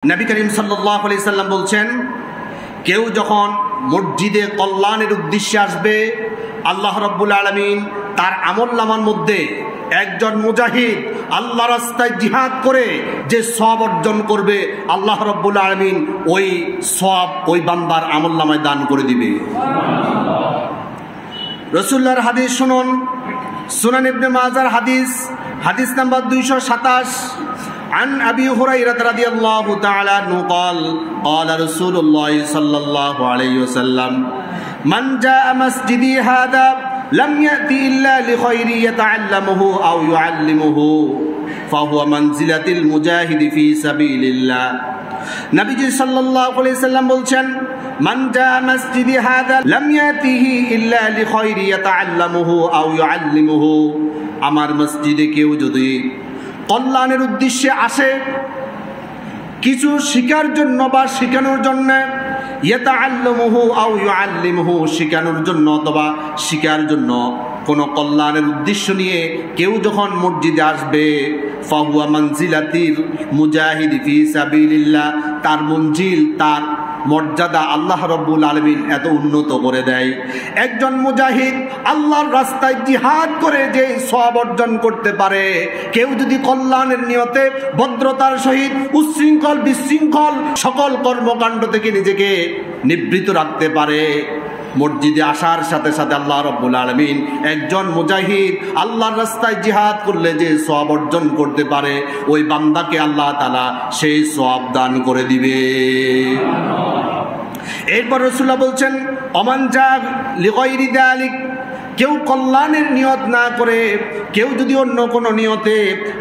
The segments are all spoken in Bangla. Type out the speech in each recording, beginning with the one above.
নবী করিম সাল্লাল্লাহু আলাইহি সাল্লাম বলছেন, কেউ যখন মসজিদে কল্যাণের উদ্দেশ্যে আসবে, আল্লাহ রাব্বুল আলামিন তার আমলনামার মধ্যে একজন মুজাহিদ আল্লাহ রাস্তায় জিহাদ করে যে সওয়াব অর্জন করবে, আল্লাহ রাব্বুল আলামিন ওই সওয়াব ওই বান্দার আমলনামায় দান করে দিবে। রাসূলুল্লাহর হাদিস শুনুন, সুনান ইবনে মাজার হাদিস নাম্বার 227। عن أبي هريرة رضي الله تعالى عنه قال قال رسول الله صلى الله عليه وسلم من جاء مسجدي هذا لم يأتي إلا لخير يتعلمه أو يعلمه فهو منزلة المجاهد في سبيل الله। নবীজি সাল্লাল্লাহু আলাইহি সাল্লাম বলছেন, মান জাআ মাসজিদি হাযা লাম ইয়াতিহি ইল্লা লিখায়রি ইয়াতাআল্লামুহু আও ইউআল্লিমুহু। আমার মসজিদে কেউ যদি কল্যাণের উদ্দেশ্যে আসে, কিছু শিখার জন্য বা শেখানোর জন্য, ইয়াতাআল্লামুহু আও ইউআল্লিমুহু শেখানোর জন্য অথবা শিখার জন্য, কোনো কল্যাণের উদ্দেশ্য নিয়ে কেউ যখন মসজিদে আসবে, ফাহুয়া মানজিলাতিল মুজাহিদি ফি সাবিলিল্লাহ, তার মঞ্জিল তার মর্যাদা আল্লাহ রাব্বুল আলামিন এত উন্নত করে দেয়। একজন মুজাহিদ আল্লাহর রাস্তায় জিহাদ করে যে সওয়াব অর্জন করতে পারে, কেউ যদি কল্যাণের নিয়তে ভদ্রতার সহিত উচ্ছৃঙ্খল বিশৃঙ্খল সকল কর্মকাণ্ড থেকে নিজেকে নিবৃত রাখতে পারে, মসজিদে আসার সাথে সাথে আল্লাহ রাব্বুল আলামিন একজন মুজাহিদ আল্লাহর রাস্তায় জিহাদ করলে যে সওয়াব অর্জন করতে পারে, ওই বান্দাকে আল্লাহ তাআলা সেই সওয়াব দান করে দিবে। এরপর রাসূলুল্লাহ বলছেন, ওমান জা লিগায়রি যালিক, কেউ কল্যাণের নিয়ত না করে কেউ যদি অন্য কোনো নিয়তে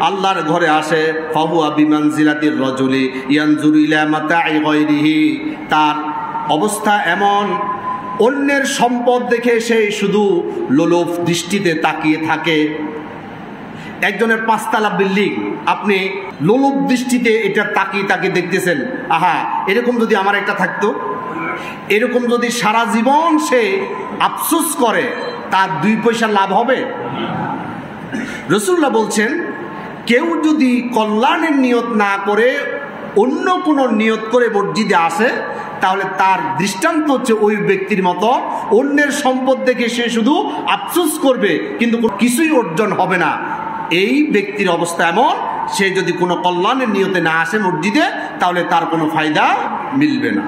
আল্লাহর ঘরে আসে, ফাহুয়া বিমানজিলাতির রাজুলি ইয়ানজুরু ইলা মাতা'i গায়রিহি, তার অবস্থা এমন, অন্যের সম্পদ দেখে সে শুধু লোলুপ দৃষ্টিতে তাকিয়ে থাকে। একজনের 5 তলা বিল্ডিং, আপনি লোলুপ দৃষ্টিতে এটা তাকিয়ে তাকিয়ে দেখতেছেন, আহা এরকম যদি আমার একটা থাকতো, এরকম যদি সারা জীবন সে আফসোস করে, তার 2 পয়সা লাভ হবে? রাসূলুল্লাহ বলছেন, কেউ যদি কল্যাণের নিয়ত না করে অন্য কোনো নিয়ত করে মসজিদে আসে, তাহলে তার দৃষ্টান্ত হচ্ছে ওই ব্যক্তির মতো, অন্যের সম্পদ দেখে সে শুধু আফসোস করবে কিন্তু কিছুই অর্জন হবে না। এই ব্যক্তির অবস্থা এমন, সে যদি কোনো কল্যাণের নিয়তে না আসে মসজিদে, তাহলে তার কোনো ফায়দা মিলবে না।